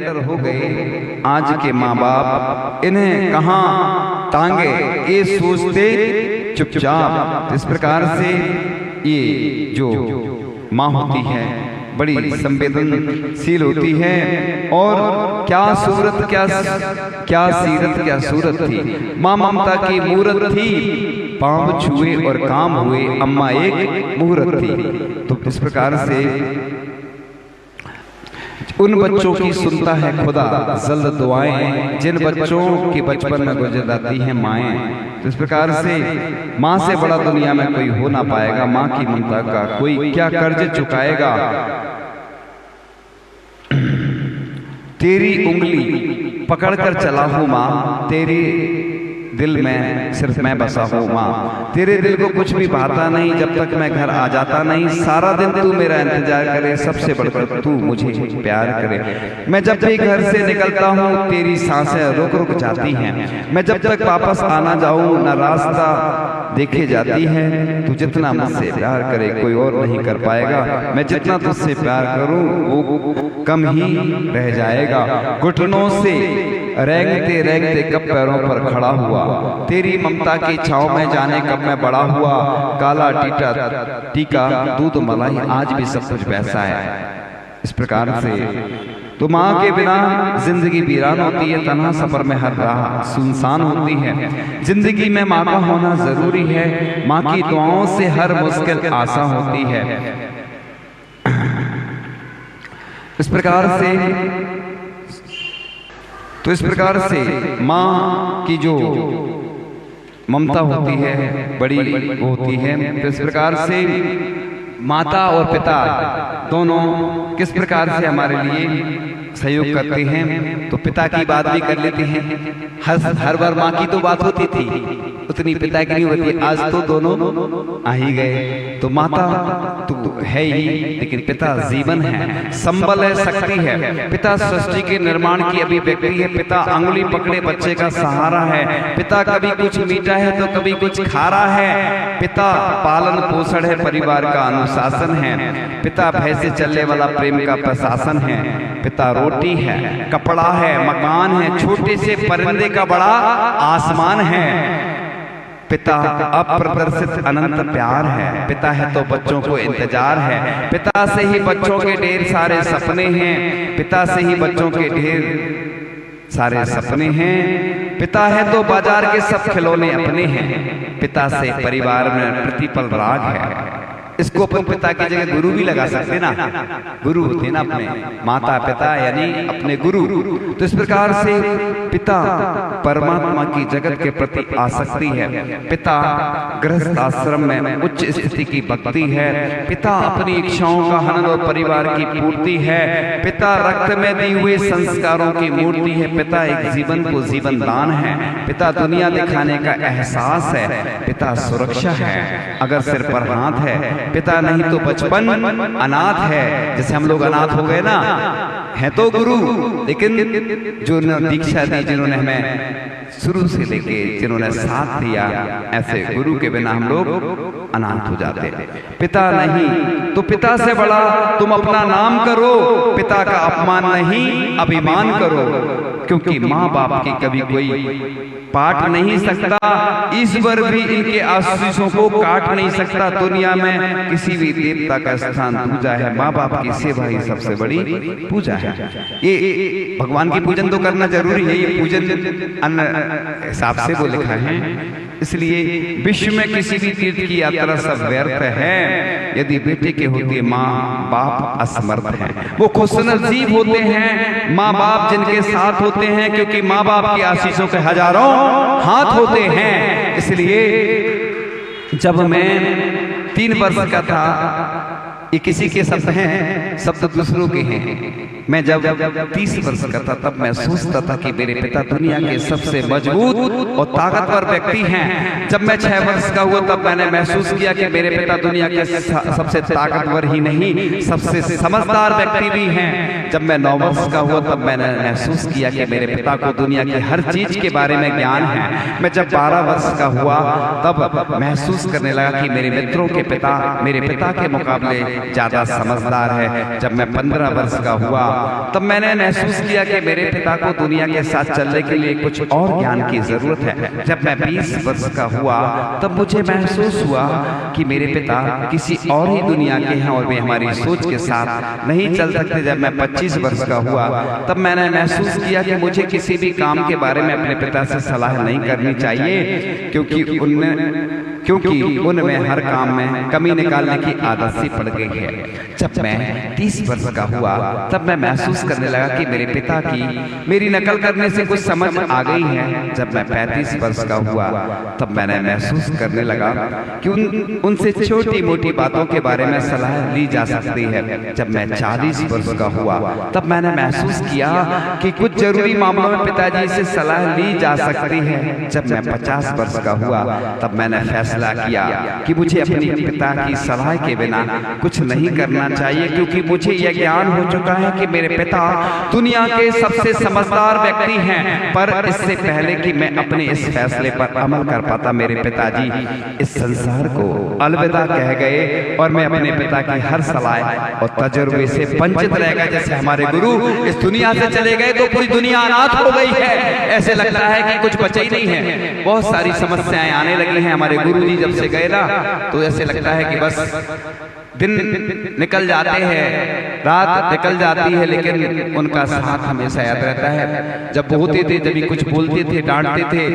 Calendar हो गए आज के माँ बाप, इन्हें कहाँ टांगे ये सोचते चुपचाप। इस प्रकार से ये जो माँ होती है बड़ी संवेदनशील होती है। और क्या सूरत क्या सीरत क्या सूरत थी, माँ ममता की मूरत थी, पाँव छुए और काम हुए, अम्मा एक मुहूर्त थी। तो इस प्रकार से उन बच्चों की सुनता है खुदा जल्द दुआएं, जिन बच्चों के बचपन में गुजर जाती हैं माएँ। तो इस प्रकार से माँ से बड़ा दुनिया में कोई हो ना पाएगा। माँ की ममता का कोई क्या कर्ज चुकाएगा। तेरी उंगली पकड़कर चला हूँ माँ, तेरी दिल में सिर्फ मैं बसा हूँ माँ। तेरे दिल को कुछ भी भाता नहीं जब तक मैं घर आ जाता नहीं। सारा दिन तू मेरा इंतजार करे, सबसे बढ़कर तू मुझे प्यार करे। मैं जब भी घर से निकलता हूँ तेरी सांसें रुक रुक जाती हैं। मैं जब तक वापस आना जाऊँ न रास्ता देखे जाती है। तू जितना मुझसे प्यार करे कोई और नहीं कर पाएगा। मैं जितना तुझसे प्यार करूँ वो कम ही रह जाएगा। घुटनों से रेंगते रेंगते कब पैरों पर खड़ा हुआ, तेरी ममता की छांव में जाने कब मैं बड़ा हुआ। काला टीका दूध मलाई आज भी सब कुछ वैसा है। इस प्रकार से तो माँ के बिना जिंदगी वीरान होती है। तन्हा सफर में हर राह सुनसान होती है। जिंदगी में माँ का होना जरूरी है। माँ की दुआओं से हर मुश्किल आसान होती है। इस प्रकार से माँ की जो ममता होती है बड़ी वो होती है। तो इस प्रकार से माता और पिता दोनों किस प्रकार से हमारे लिए सहयोग करते हैं। तो पिता की बात भी कर लेते हैं। हर बार माँ की तो बात होती थी, उतनी पिता की नहीं होती। आज तो दोनों आ ही गए। तो माता तो है ही, लेकिन पिता जीवन है, संबल है, शक्ति है। पिता सृष्टि के निर्माण की अभिव्यक्ति है। पिता अंगुली पकड़े बच्चे का सहारा है। पिता कभी कुछ मीठा है तो कभी कुछ खारा है। पिता पालन पोषण है, परिवार का अनुशासन है। पिता भय से चलने वाला प्रेम का प्रशासन है। पिता रोटी है, कपड़ा है, मकान है, छोटे से परिंदे का बड़ा आसमान है। पिता अप्रदर्शित अनंत प्यार है। पिता है तो बच्चों को इंतजार है। पिता से ही बच्चों के ढेर सारे सपने हैं। पिता से ही बच्चों के ढेर सारे सपने हैं। पिता है तो बाजार के सब खिलौने अपने हैं। पिता से परिवार में प्रतिपल राग है। इसको अपन पिता की जगह गुरु भी लगा सकते ना। गुरु होते ना अपने माता पिता यानी अपने गुरु। तो इस प्रकार से पिता परमात्मा की जगत के प्रति आसक्ति है। पिता गृहस्थ आश्रम में उच्च स्थिति की भक्ति है। पिता अपनी इच्छाओं का हनन और परिवार की पूर्ति है। पिता रक्त में दी हुए संस्कारों की मूर्ति है। पिता एक जीवन को जीवन दान है। पिता दुनिया दिखाने का एहसास है। पिता सुरक्षा है अगर सिर पर हाथ है। पिता नहीं तो बचपन अनाथ है। जैसे हम लोग अनाथ हो गए ना, है तो गुरु, लेकिन जो दीक्षा दी, जिन्होंने हमें शुरू से लेके जिन्होंने साथ दिया, ऐसे गुरु के बिना हम लोग अनाथ हो जाते। पिता नहीं तो पिता से बड़ा तुम अपना नाम करो। पिता का अपमान नहीं अभिमान करो, क्योंकि माँ बाप की कभी कोई पाट नहीं सकता। ईश्वर भी इनके आशीषों को काट नहीं सकता। दुनिया में किसी भी देवता का स्थान पूजा है, माँ बाप की सेवा ही सबसे बड़ी पूजा है। ये भगवान की पूजन तो करना जरूरी है। ये पूजन अन्य हिसाब से वो लिखा है। इसलिए विश्व में किसी भी तीर्थ की यात्रा सब व्यर्थ है यदि बेटे के होते माँ बाप असमर्थ हैं। वो खुशनसीब होते हैं माँ बाप जिनके साथ होते हैं, क्योंकि माँ बाप की आशीषों के हजारों हाथ होते हैं। इसलिए जब मैं 3 वर्ष का था, ये किसी के शब्द हैं, शब्द दूसरों के हैं। मैं जब 30 वर्ष का था तब मैं सोचता था कि मेरे पिता दुनिया के सबसे मजबूत और ताकतवर व्यक्ति हैं। जब मैं 6 वर्ष का हुआ तब मैंने महसूस किया कि मेरे पिता दुनिया के सबसे ताकतवर ही नहीं, सबसे समझदार व्यक्ति भी हैं। जब मैं 9 वर्ष का हुआ तब मैंने महसूस किया कि मेरे पिता को दुनिया की हर चीज के बारे में ज्ञान है। मैं जब 12 वर्ष का हुआ तब महसूस करने लगा कि मेरे मित्रों के पिता मेरे पिता के मुकाबले ज्यादा समझदार है। जब मैं 15 वर्ष का हुआ तब मैंने महसूस किया कि मेरे पिता को दुनिया के साथ चलने के लिए कुछ और ज्ञान की जरूरत है। जब मैं 20 वर्ष का हुआ तब मुझे महसूस हुआ कि मेरे पिता किसी और ही दुनिया के हैं और वे हमारी सोच के साथ नहीं चल सकते। जब मैं 25 वर्ष का हुआ तब मैंने महसूस किया कि मुझे किसी भी काम के बारे में अपने पिता से सलाह नहीं करनी चाहिए, क्योंकि उनमें हर काम में कमी निकालने की आदत सी पड़ गई है। जब मैं 30 वर्ष का हुआ तब मैं महसूस करने लगा कि मेरे पिता की मेरी नकल करने से कुछ समझ आ गई है। जब मैं 35 वर्ष का हुआ तब मैंने महसूस करने लगा कि उनसे छोटी मोटी बातों के बारे में सलाह ली जा सकती है। जब मैं 40 वर्ष का हुआ तब मैंने महसूस किया कि कुछ जरूरी मामलों में पिताजी से सलाह ली जा सकती है। जब मैं 50 वर्ष का हुआ तब मैंने फैसला किया कि मुझे अपने पिता की सलाह के बिना कुछ नहीं करना चाहिए, क्योंकि मुझे यह ज्ञान हो चुका है कि मेरे पिता दुनिया के सबसे समझदार व्यक्ति हैं। पर इससे पहले कि मैं अपने इस फैसले पर अमल कर पाता, मेरे पिताजी इस संसार को अलविदा कह गए और मैं अपने पिता की हर सलाह और तजुर्बे से वंचित रह गया। जैसे हमारे गुरु इस दुनिया से चले गए तो पूरी दुनिया अनाथ हो गई है, ऐसे लगता है कि कुछ बचा ही नहीं है। बहुत सारी समस्याएं आने लगी हैं। हमारे गुरु जी जब से गए ना तो ऐसे लगता है कि बस दिन निकल जाते हैं, रात निकल जाती है, लेकिन उनका साथ हमेशा याद रहता है। जब बोलते थे, जब भी कुछ बोलते थे, डांटते थे,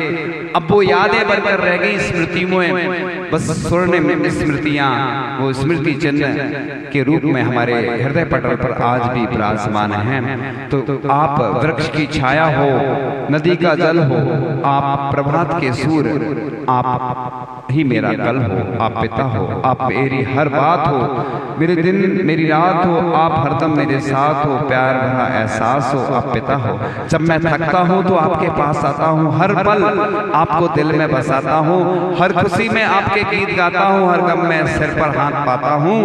अब वो यादें बनकर रह गई स्मृतियों में। बस स्वर्णिम स्मृतियां वो स्मृति चिन्ह के रूप में हमारे हृदय पटल पर आज भी विराजमान हैं। तो आप वृक्ष की छाया हो, नदी का जल हो, आप प्रभात के सूर्य, आप ही मेरा कल हो, आप पिता हो, आप मेरी हर बात हो, मेरे दिन मेरी रात हो, आप हरदम मेरे साथ हो, प्यार भरा एहसास हो, आप पिता हो। जब मैं थकता हूँ तो आपके पास आता हूँ, हर पल आपको दिल में बसाता हूँ, हर खुशी में आपके गीत गाता हूँ, हर गम में सिर पर हाथ पाता हूँ।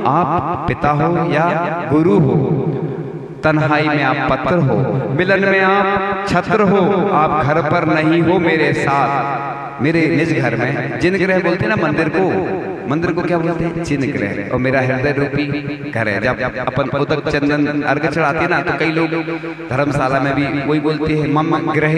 आप पिता हो या गुरु हो, तन्हाई में आप पत्थर हो, मिलन में आप छत्र हो, आप घर पर नहीं हो मेरे साथ, मेरे निज घर में। जिन ग्रह बोलते हैं ना मंदिर को क्या बोलते हैं? चिन्ह ग्रह। और मेरा हृदय रूपी घर है। जब अपन उदक चंदन अर्घ चढ़ाते ना तो कई लोग धर्मशाला में भी वही बोलते हैं मम ग्रह,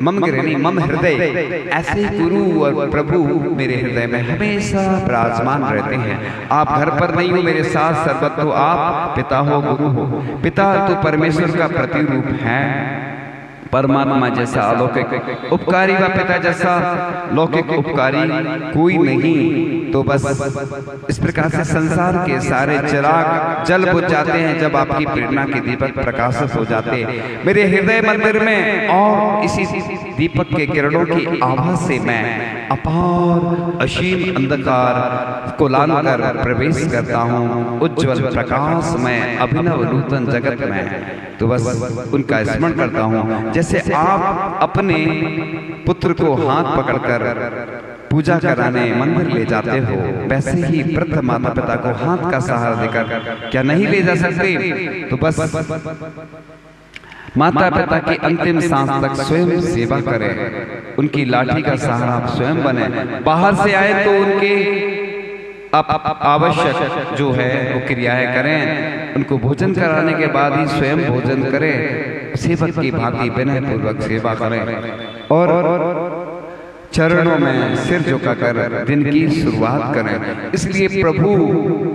मम ग्रह नहीं, मम हृदय। ऐसे गुरु और प्रभु मेरे हृदय में हमेशा विराजमान रहते हैं। आप घर पर नहीं हो मेरे साथ सर्वत्र हो, आप पिता हो, गुरु हो। पिता तो परमेश्वर का प्रतिरूप है, परमात्मा जैसा अलौकिक उपकारी व पिता जैसा लौकिक उपकारी कोई नहीं। तो बस इस प्रकार से संसार के सारे चिराग जल बुझ जाते हैं जब आपकी प्रेरणा के दीपक प्रकाशित हो जाते मेरे हृदय मंदिर में। और इसी दीपक के किरणों की आभा से मैं अपार असीम अंधकार को लांघकर प्रवेश करता हूँ उज्जवल प्रकाश में, अभिनव नूतन जगत में। तो बस उनका स्मरण करता हूँ। जैसे आप अपने पुत्र को हाथ पकड़कर पूजा कराने मंदिर ले जाते हो, वैसे ही वृद्ध माता पिता को हाथ का सहारा देकर क्या नहीं ले जा सकते? तो बस माता पिता की अंतिम सांस तक स्वयं सेवा करें, उनकी लाठी का सहारा आप स्वयं बने। बाहर से आए तो उनके आवश्यक जो है वो क्रियाएं करें, उनको भोजन कराने के बाद ही स्वयं भोजन करें, सेवक की भांति विनय पूर्वक सेवा करें और चरणों में सिर झुकाकर दिन की शुरुआत करें। इसलिए प्रभु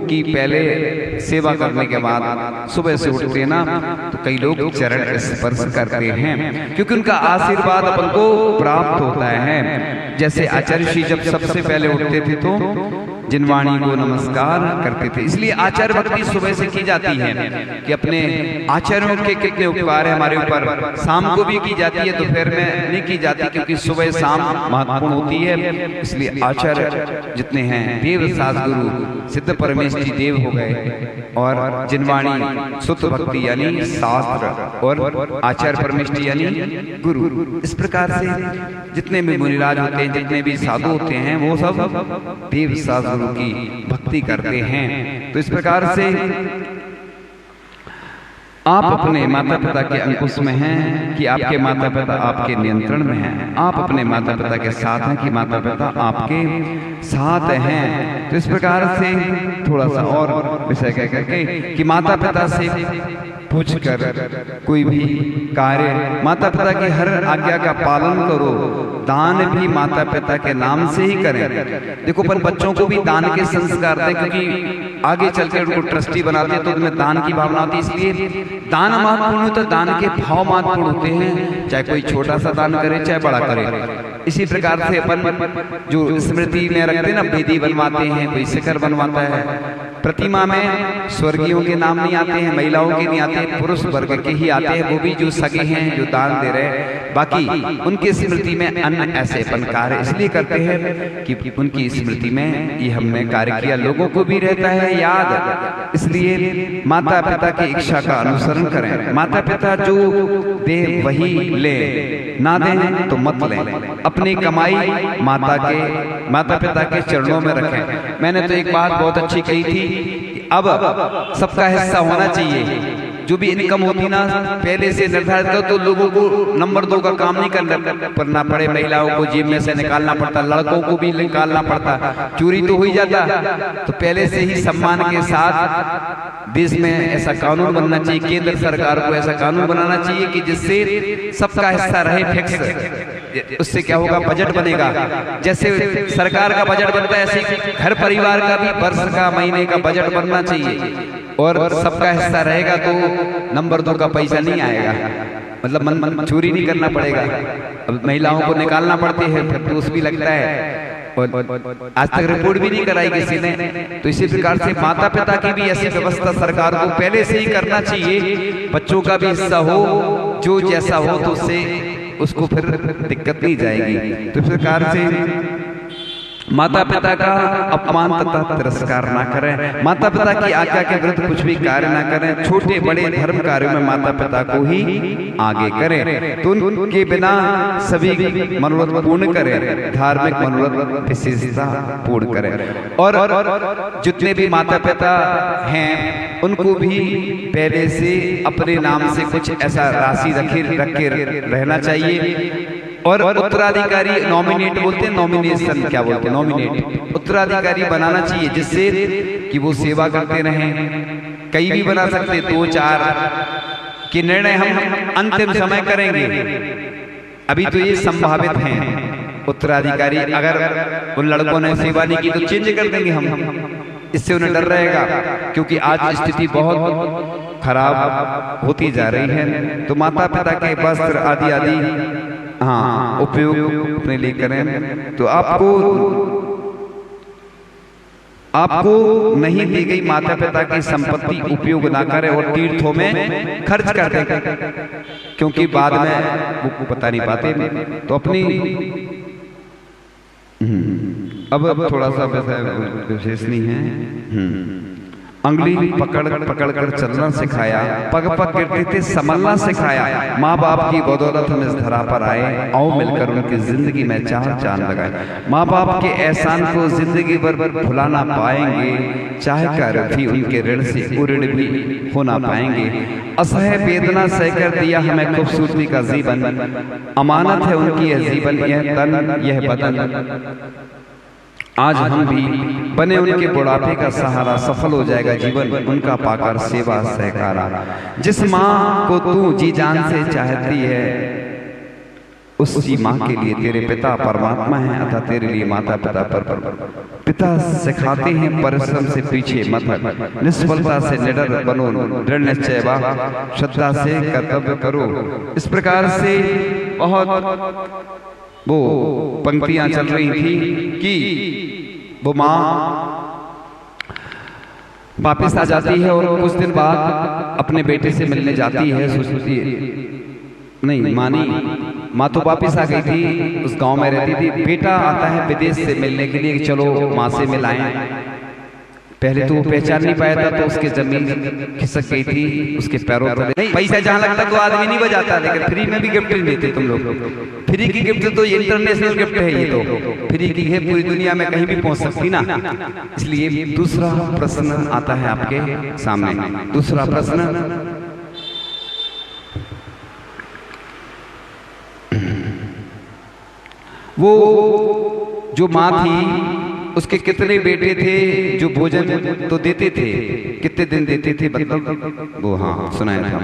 की पहले सेवा करने के बाद सुबह से उठते ना तो कई लोग चरण स्पर्श करते हैं, क्योंकि उनका आशीर्वाद अपन को प्राप्त होता है। जैसे आचार्य श्री जब सबसे पहले उठते थे तो जिनवाणी को नमस्कार करते थे। इसलिए आचार्य भक्ति सुबह से की जाती है कि अपने आचार्यों के कितने उपकार है हमारे ऊपर। शाम को भी की जाती है, दोपहर में नहीं की जाती, क्योंकि सुबह शाम महत्वपूर्ण होती है। इसलिए आचार्य जितने हैं देव सास गुरु सिद्ध परमेश जी देव हो गए, और जिनवाणी सुत भक्ति यानी शास्त्र, और आचार्य परमेश जी यानी गुरु। इस प्रकार से जितने भी मुनिराज होते हैं, जितने भी साधु होते हैं, वो सब देव सास गुरु की भक्ति करते हैं। तो इस प्रकार से आप अपने माता पिता के अंकुश में हैं कि आपके माता पिता आपके नियंत्रण में हैं। आप अपने माता पिता के साथ हैं कि माता पिता आपके साथ हैं। तो इस प्रकार से थोड़ा सा और विषय कह करके कि माता पिता से पूछकर कोई भी कार्य, माता पिता की हर आज्ञा का पालन करो, दान भी माता पिता के नाम से ही करें। देखो पर बच्चों को भी दान के संस्कार दें, क्योंकि आगे चलकर उनको ट्रस्टी बनाते हैं तो उनमें दान की भावना होती है। इसलिए दान महत्वपूर्ण होता है, दान के भाव महत्वपूर्ण होते हैं, चाहे कोई छोटा सा दान करे चाहे बड़ा करे। इसी प्रकार से अपन जो स्मृति में रखते हैं ना, वेदी बनवाते हैं, कोई शिखर बनवाता है, प्रतिमा में स्वर्गीयों के नाम नहीं आते हैं, महिलाओं के नहीं आते हैं, पुरुष वर्ग के ही आते हैं, वो भी जो सगे हैं जो दान दे रहे हैं। बाकी उनकी स्मृति में अन्य ऐसे अपन कार्य इसलिए करते हैं कि उनकी स्मृति में ये हमने कार्य किया, लोगों को भी रहता है याद। इसलिए माता पिता की इच्छा का अनुसरण करें। माता पिता जो दे वही ले, ना दें तो मत लें। अपनी कमाई माता पिता के चरणों में रखें। मैंने तो एक बात बहुत अच्छी कही थी, अब सबका हिस्सा होना चाहिए। जो भी इनकम होती ना पहले से निर्धारित करो, तो लोगों को नंबर 2 का काम नहीं करना पड़े। महिलाओं को जेब में से निकालना पड़ता, लड़कों को भी निकालना पड़ता, चोरी तो हो ही जाता। तो पहले से ही सम्मान के साथ देश में ऐसा कानून बनना चाहिए, केंद्र सरकार को ऐसा कानून बनाना चाहिए कि जिससे सबका हिस्सा रहे फिक्स। उससे क्या होगा, बजट बनेगा। जैसे सरकार का बजट बनता है ऐसे घर परिवार का भी वर्ष का, महीने का बजट बनना चाहिए, और सबका हिस्सा रहेगा तो नंबर 2 का पैसा नहीं आएगा, मतलब चोरी नहीं करना पड़ेगा। अब महिलाओं को निकालना पड़ती है, फिर दोष भी लगता है, और आज तक रिपोर्ट भी नहीं कराई किसी ने। तो इसी प्रकार से माता पिता की भी ऐसी व्यवस्था सरकार को पहले से ही करना चाहिए। बच्चों का भी हिस्सा हो, जो जैसा हो तो उससे उसको फिर दिक्कत नहीं जाएगी। तो इस प्रकार से माता पिता का अपमान तथा तिरस्कार ना करें, माता पिता की आज्ञा के विरुद्ध कुछ भी कार्य ना करें। छोटे बड़े धर्म कार्यों में माता पिता को ही आगे करें, तो उनके बिना सभी मनोरथ पूर्ण करें, धार्मिक मनोरथ विशेषता पूर्ण करें। और जितने भी माता पिता हैं उनको भी पहले से अपने नाम से कुछ ऐसा राशि रख के रहना चाहिए। और उत्तराधिकारी नॉमिनेट बोलते हैं, नॉमिनेशन क्या बोलते हैं, नॉमिनेट उत्तराधिकारी बनाना चाहिए, जिससे कि वो सेवा करते रहें। कई भी बना सकते, 2-4 के निर्णय हम अंतिम समय करेंगे। अभी तो ये संभावित हैं उत्तराधिकारी, अगर उन लड़कों ने सेवा नहीं की तो चेंज कर देंगे हम। इससे उन्हें डर रहेगा, क्योंकि आज स्थिति बहुत खराब होती जा रही है। तो माता पिता के वस्त्र आदि आदि हाँ उपयोग अपने लिए करें। तो आपको नहीं दी गई माता पिता की संपत्ति उपयोग ना करें और तीर्थों में खर्च कर दें, क्योंकि बाद में वो पता नहीं पाते। तो अपनी अब थोड़ा सा विशेष नहीं है। अंगुली पकड़ कर चलना सिखाया, पग पग गिरते थे संभलना सिखाया। माँ बाप की बदौलत हम इस धरा पर आए, आओ मिलकर उनकी जिंदगी में चार चांद लगाए। माँ बाप के एहसान को जिंदगी भर भुला ना पाएंगे, चाहे कर भी उनके ऋण से उऋण भी हो ना पाएंगे। असह्य वेदना सहकर दिया हमें खूबसूरती का जीवन, अमानत है उनकी यह जीवन, यह तन यह बदन। आज हम भी बने उनके बुढ़ापे का सहारा, सफल हो जाएगा जीवन उनका पाकर सेवा सहकारा। जिस माँ को तू जी जान से चाहती है, उसी माँ के लिए तेरे पिता परमात्मा है, अतः तेरे लिए माता पिता पर पिता सिखाते हैं परिश्रम से पीछे मत हट, निष्फलता से निडर बनो, दृढ़ निश्चय वा श्रद्धा से कर्तव्य करो। इस प्रकार से बहुत वो पंक्तियां चल रही थी कि वो माँ वापस आ जाती है और कुछ दिन बाद अपने बेटे से मिलने जाती है। सोचती नहीं माँ तो वापस आ गई थी, उस गांव में रहती थी। बेटा आता है विदेश से मिलने के लिए कि चलो माँ से मिलाएं। पहले तो वो पहचान नहीं पाया था, तो उसके जमीन खिसक गई थी उसके पैरों तले। नहीं पैसा जहाँ लगता तो आदमी नहीं बजाता, लेकिन फ्री में भी गिफ्ट नहीं देते तुम लोग। फ्री की गिफ्ट तो ये इंटरनेशनल गिफ्ट है, ये तो फ्री की है, पूरी दुनिया में कहीं भी पहुंच सकती ना। इसलिए दूसरा प्रश्न आता है आपके सामने। दूसरा प्रश्न, वो जो माँ थी उसके कितने बेटे थे जो भोजन तो देते थे, कितने दिन देते थे मतलब वो, हाँ सुनाया था,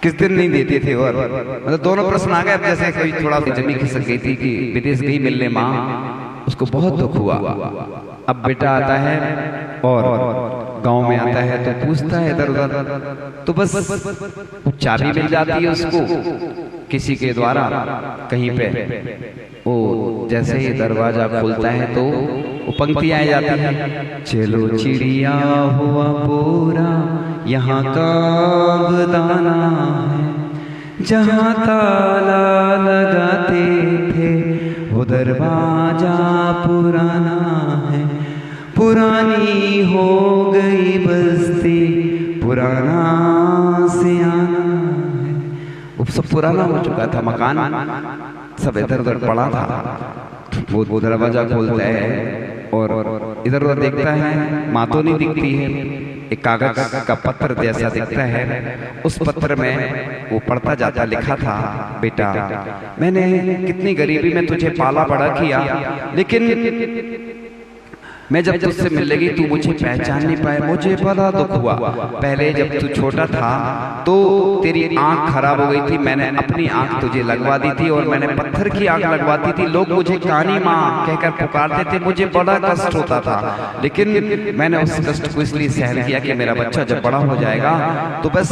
किस दिन नहीं देते थे। और मतलब दोनों प्रश्न आ गए। अब जैसे कोई थोड़ा जमी खिसक गई थी कि विदेश गई मिलने माँ, उसको बहुत दुख हुआ। अब बेटा आता है और गांव में आता है तो पूछता है इधर उधर, तो बस चाबी मिल जाती है उसको किसी के द्वारा कहीं पे। वो जैसे ही दरवाजा खुलता है तो वो पंक्तियां आ जाती हैं, चलो चिड़िया हुआ पूरा यहाँ का दाना है, जहाँ ताला लगाते थे वो दरवाजा पुराना है, पुरानी हो गई बस्ती पुराना सियाना है। वो सब पुराना हो चुका था, मकान सब इधर उधर पड़ा था। वो दरवाजा खोलता है और इधर उधर देखता है, माँ तो नहीं दिखती है, एक कागज का पत्र जैसा दिखता है। उस पत्र में वो पढ़ता जाता, लिखा था, बेटा मैंने कितनी गरीबी में तुझे पाला बड़ा किया, लेकिन मैं जब तुझसे मिलने गई तू मुझे पहचान नहीं पाया, मुझे बड़ा दुख हुआ। पहले जब तू छोटा था तो तेरी आंख खराब हो गई थी, मैंने अपनी आंख तुझे लगवा दी थी और मैंने पत्थर की आंख लगवाती थी। लोग मुझे कानी माँ कहकर पुकारते थे, मुझे बड़ा कष्ट होता था, लेकिन मैंने उस कष्ट को इसलिए सहन किया कि मेरा बच्चा जब बड़ा हो जाएगा तो बस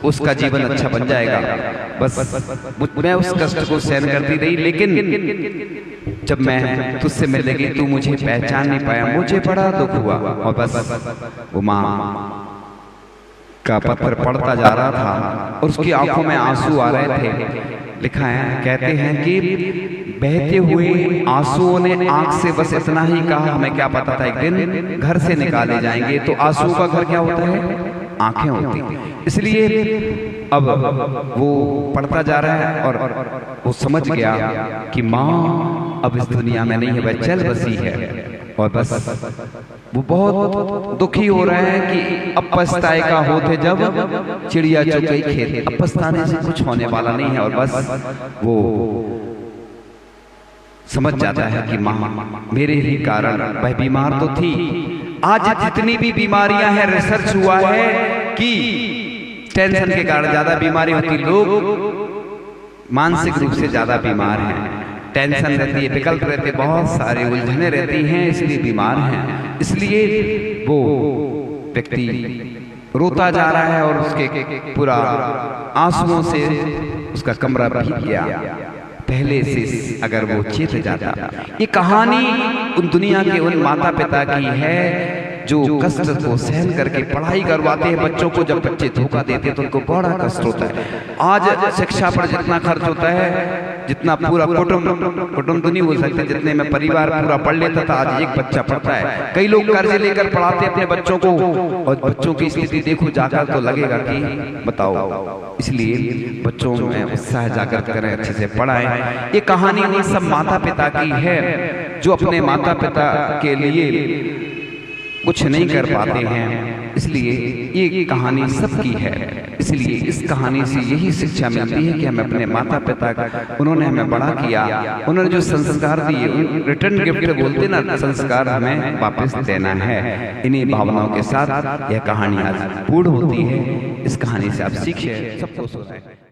उसका जीवन अच्छा बन जाएगा। बस मैं उस कष्ट को सहन करती रही, लेकिन जब मैं तुझसे मिलने गई तू मुझे पहचान नहीं पाया, मुझे बड़ा दुख हुआ। और बस वो माँ का पत्र पढ़ता जा रहा था और उसकी आंखों में आंसू आ रहे थे। लिखा है, कहते हैं कि बहते हुए आंसुओं ने आंख से बस इतना ही कहा, हमें क्या पता था एक दिन घर से निकाले जाएंगे। तो आंसू का घर क्या होता है? आंखें होती। इसलिए अब वो पढ़ता जा रहा है और वो समझ गया कि माँ अब इस दुनिया में नहीं है, वह चल बसी है। और बस वो बहुत दुखी हो रहे हैं कि अब पछताए का होते जब चिड़िया चुग गई खेत, अब पछताने से कुछ होने वाला नहीं है। और बस वो समझ जाता है कि माँ मेरे ही कारण वह बीमार तो थी। आज जितनी भी बीमारियां हैं, रिसर्च हुआ है कि टेंशन के कारण ज्यादा बीमारी होती, लोग मानसिक रूप से ज्यादा बीमार हैं, टेंशन रहती है, विकल्प रहते, बहुत सारे उलझने रहती हैं, इसलिए बीमार हैं। इसलिए वो व्यक्ति रोता जा रहा है और उसके पूरा आंसुओं से उसका कमरा भीग गया। पहले से अगर वो चेत जाता। ये कहानी उन दुनिया के उन माता पिता की है जो कष्ट को सहन करके पढ़ाई करवाते हैं बच्चों को। जब बच्चे धोखा देते हैं तो उनको बड़ा कष्ट होता है। आज शिक्षा पर जितना खर्च होता है, जितना पूरा कुटुंब तो नहीं बोल सकते, जितने में परिवार पूरा पढ़ लेता था, आज एक बच्चा पढ़ता है। कई लोग कर्ज लेकर पढ़ाते अपने बच्चों को, और बच्चों की स्थिति देखो जाकर तो लगेगा कि बताओ। इसलिए बच्चों में उत्साह जागृत करें, अच्छे से पढ़ाएं। ये कहानी उन सब माता पिता की है जो अपने माता पिता के लिए कुछ नहीं कर पाते हैं, इसलिए ये कहानी सबकी है। इसलिए इस कहानी से यही शिक्षा मिलती है कि हमें अपने माता पिता का, उन्होंने हमें बड़ा किया, उन्होंने जो संस्कार दिए, रिटर्न गिफ्ट बोलते ना, संस्कार हमें वापस देना है। इन्हीं भावनाओं के साथ यह कहानी आज पूर्ण होती है। इस कहानी से आप सीखिए, सबको सोचें।